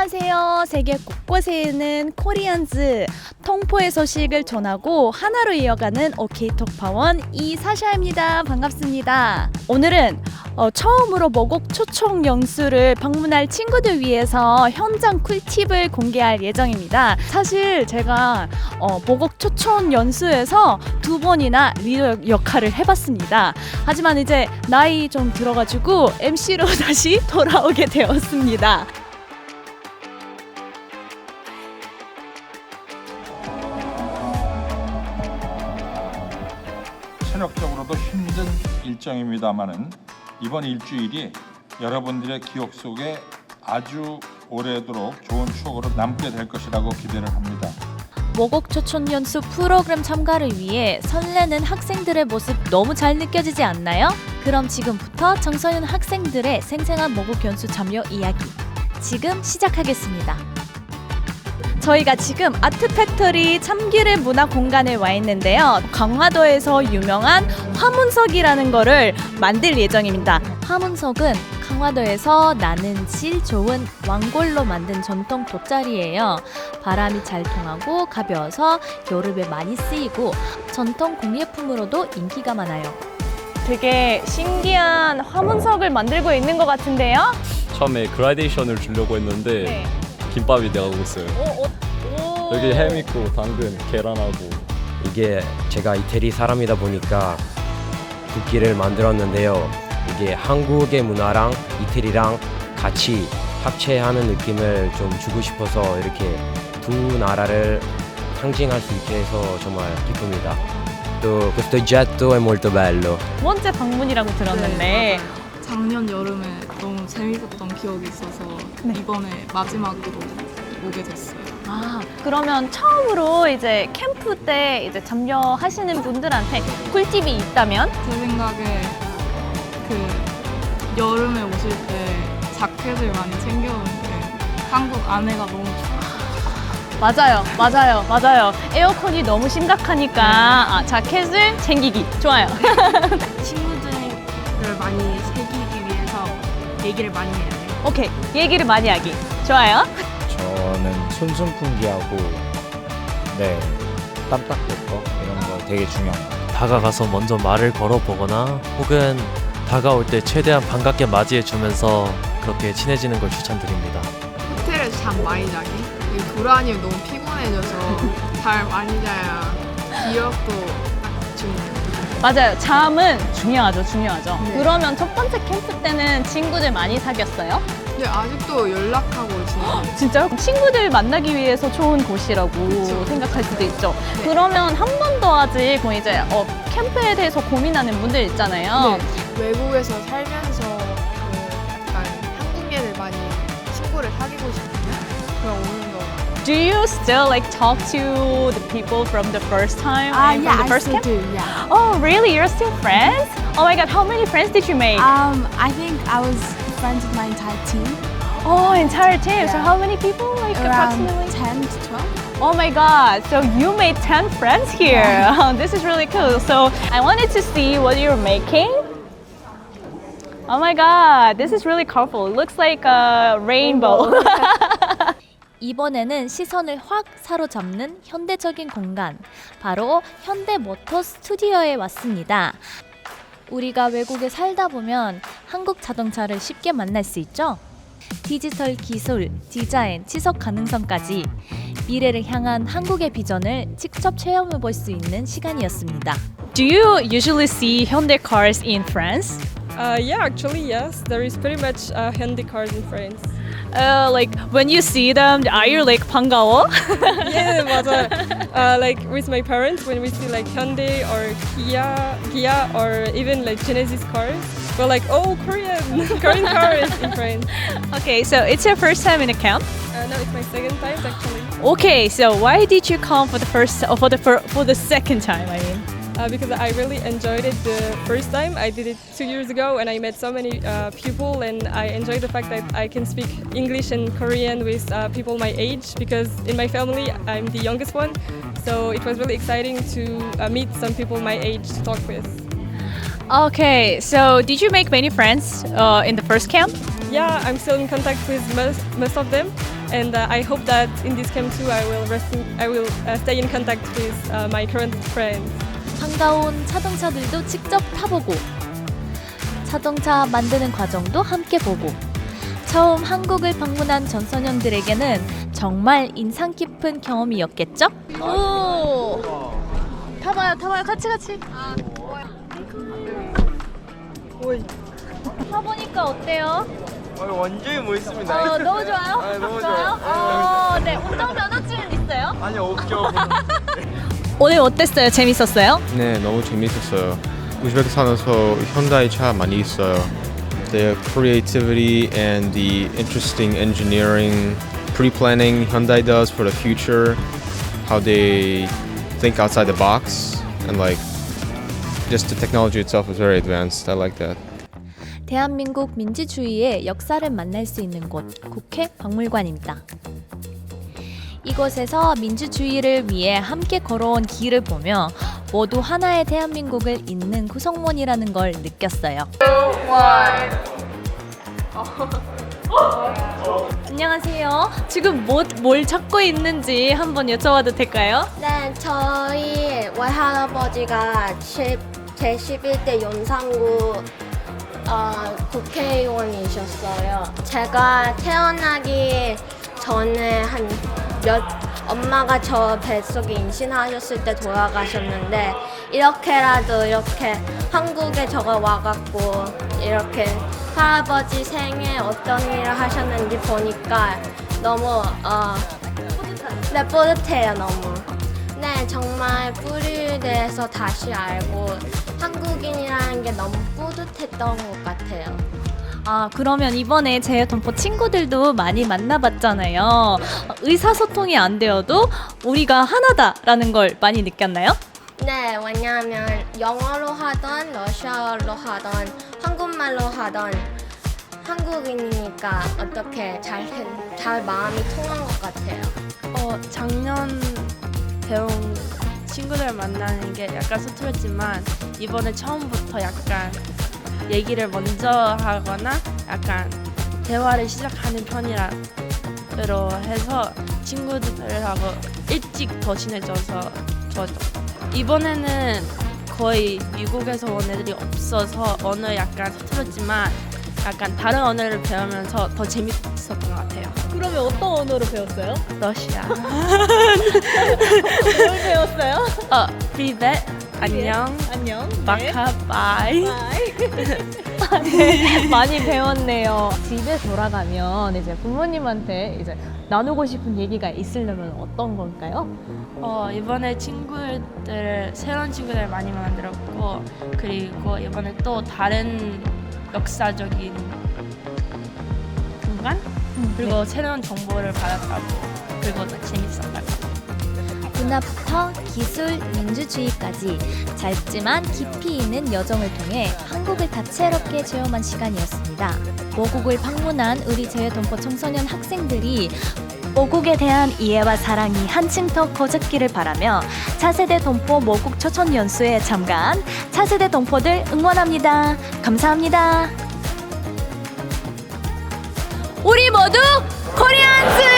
안녕하세요. 세계 곳곳에 있는 코리안즈 통포의 소식을 전하고 하나로 이어가는 오케이톡파원 이사샤입니다. 반갑습니다. 오늘은 처음으로 모곡 초청 연수를 방문할 친구들 위해서 현장 꿀팁을 공개할 예정입니다. 사실 제가 모곡 초청 연수에서 2번이나 리더 역할을 해봤습니다. 하지만 이제 나이 좀 들어가지고 MC로 다시 돌아오게 되었습니다. 체력적으로도 힘든 일정입니다만은 이번 일주일이 여러분들의 기억 속에 아주 오래도록 좋은 추억으로 남게 될 것이라고 기대를 합니다. 모곡 초청 연수 프로그램 참가를 위해 설레는 학생들의 모습 너무 잘 느껴지지 않나요? 그럼 지금부터 청소년 학생들의 생생한 모곡 연수 참여 이야기 지금 시작하겠습니다. 저희가 지금 아트팩토리 참기름 문화 공간에 와 있는데요. 강화도에서 유명한 화문석이라는 거를 만들 예정입니다. 화문석은 강화도에서 나는 질 좋은 왕골로 만든 전통 돗자리예요. 바람이 잘 통하고 가벼워서 여름에 많이 쓰이고 전통 공예품으로도 인기가 많아요. 되게 신기한 화문석을 만들고 있는 것 같은데요? 처음에 그라데이션을 주려고 했는데 네. 김밥이 되어가고 있어요. 여기 햄 있고 당근, 계란하고. 이게 제가 이태리 사람이다 보니까 국기를 만들었는데요. 이게 한국의 문화랑 이태리랑 같이 합체하는 느낌을 좀 주고 싶어서 이렇게 두 나라를 상징할 수 있게 해서 정말 기쁩니다. 또 questo oggetto è molto bello. 두 번째 방문이라고 들었는데 네, 작년 여름에 너무 재밌었던 기억이 있어서 네. 이번에 마지막으로 오게 됐어요. 그러면 처음으로 이제 캠프 때 이제 참여하시는 분들한테 꿀팁이 있다면? 제 생각에 그 여름에 오실 때 자켓을 많이 챙겨오는 게 한국 안에가 너무 추워요. 맞아요. 에어컨이 너무 심각하니까 자켓을 챙기기 좋아요. 친구들을 많이 새기기 위해서 얘기를 많이 해야 돼요. 오케이, 얘기를 많이 하기 좋아요. 저는 손순풍기하고 땀 닦을 거 이런 거 되게 중요합니다. 다가가서 먼저 말을 걸어보거나 혹은 다가올 때 최대한 반갑게 맞이해주면서 그렇게 친해지는 걸 추천드립니다. 호텔에서 잠 많이 자기? 돌아다니면 너무 피곤해져서 잘 많이 자야 기억도 딱 중요해요. 맞아요. 잠은 중요하죠. 네. 그러면 첫 번째 캠프 때는 친구들 많이 사귀었어요? 근데 아직도 연락하고 지내요. 진짜요? 친구들 만나기 위해서 좋은 곳이라고 그쵸. 생각할 수도 있죠. 네. 그러면 한 번도 아직 이제 캠프에 대해서 고민하는 분들 있잖아요. 네. 외국에서 살면서 그 약간 한국인을 많이 친구를 사귀고 싶으면 그냥 오는 거. Do you still talk to the people from the first time? from the first camp? do, yeah. Oh, really? You're still friends? Oh my god, how many friends did you make? I think I was friends with my entire team. Oh, entire team. So Yeah. how many people? Around Approximately? 10 to 12. Oh my god, so you made 10 friends here. This is really cool. So I wanted to see what you're making. Oh my god, this is really colorful. It looks like a rainbow. 이번에는 시선을 확 사로잡는 현대적인 공간, 바로 현대모터 스튜디오에 왔습니다. 우리가 외국에 살다 보면 한국 자동차를 쉽게 만날 수 있죠? 디지털 기술, 디자인, 지속 가능성까지 미래를 향한 한국의 비전을 직접 체험해 볼 수 있는 시간이었습니다. Do you usually see Hyundai cars in France? Yeah, actually, yes. There is pretty much Hyundai cars in France. When you see them, are you 반가워? Yeah, 맞아. Like with my parents, when we see Hyundai or Kia or even Genesis cars, we're like, oh, Korean cars in France. Okay, so it's your first time in a camp? No, it's my second time actually. Okay, so why did you come for the second time? I mean, Because I really enjoyed it the first time. I did it 2 years ago and I met so many people, and I enjoy the fact that I can speak English and Korean with people my age, because in my family I'm the youngest one. So it was really exciting to meet some people my age to talk with. okay. So did you make many friends in the first camp? Yeah, I'm still in contact with most of them. And I hope that in this camp too, I will stay in contact with my current friends. 반가운 자동차들도 직접 타보고 자동차 만드는 과정도 함께 보고 처음 한국을 방문한 전소년들에게는 정말 인상 깊은 경험이었겠죠? 오! 타봐요 같이 타보니까 어때요? 완전히 멋있습니다. 너무 좋아요? 너무 좋아요. 네, 운전 면허증은 있어요? 아니 없죠. 오늘 어땠어요? 재밌었어요? 네, 너무 재밌었어요. 우즈베키스탄에서 현다이 차 많이 있어요. The creativity and the interesting engineering, pre-planning Hyundai does for the future, how they think outside the box, and like just the technology itself is very advanced. I like that. 대한민국 민주주의의 역사를 만날 수 있는 곳, 국회 박물관입니다. 이곳에서 민주주의를 위해 함께 걸어온 길을 보며 모두 하나의 대한민국을 잇는 구성원이라는 걸 느꼈어요. 안녕하세요. 지금 뭘 찾고 있는지 한번 여쭤봐도 될까요? 네, 저희 외할아버지가 제11대 연산구 국회의원이셨어요. 제가 태어나기 전에 엄마가 저 뱃속에 임신하셨을 때 돌아가셨는데 이렇게라도 이렇게 한국에 저가 와갖고 이렇게 할아버지 생에 어떤 일을 하셨는지 보니까 너무 네, 뿌듯해요. 너무. 네, 정말 뿌리에 대해서 다시 알고 한국인이라는 게 너무 뿌듯했던 것 같아요. 그러면 이번에 제휴동포 친구들도 많이 만나봤잖아요. 의사소통이 안 되어도 우리가 하나다라는 걸 많이 느꼈나요? 네, 왜냐하면 영어로 하던 러시아어로 하던 한국말로 하던 한국인이니까 어떻게 잘 마음이 통한 것 같아요. 작년 배운 친구들 만나는 게 약간 서툴었지만 이번에 처음부터 약간 얘기를 먼저 하거나 약간 대화를 시작하는 편이라로 해서 친구들하고 일찍 더 친해져서 좋았던 것 같아요. 이번에는 거의 미국에서 온 애들이 없어서 언어 약간 서툴었지만 약간 다른 언어를 배우면서 더 재밌었던 것 같아요. 그러면 어떤 언어로 배웠어요? 러시아. 뭘 배웠어요? 프리벳, 안녕, 안녕. 마카, 바이. 네, 많이 배웠네요. 집에 돌아가면 이제 부모님한테 이제 나누고 싶은 얘기가 있으려면 어떤 건가요? 이번에 새로운 친구들 많이 만들었고 그리고 이번에 또 다른 역사적인 공간? 그리고 새로운 정보를 받았다고 그리고 더 재밌었다고. 문화부터 기술, 민주주의까지 짧지만 깊이 있는 여정을 통해 한국을 다채롭게 체험한 시간이었습니다. 모국을 방문한 우리 제휴동포 청소년 학생들이 모국에 대한 이해와 사랑이 한층 더 커졌기를 바라며 차세대 동포 모국 초청 연수에 참가한 차세대 동포들 응원합니다. 감사합니다. 우리 모두 코리안즈!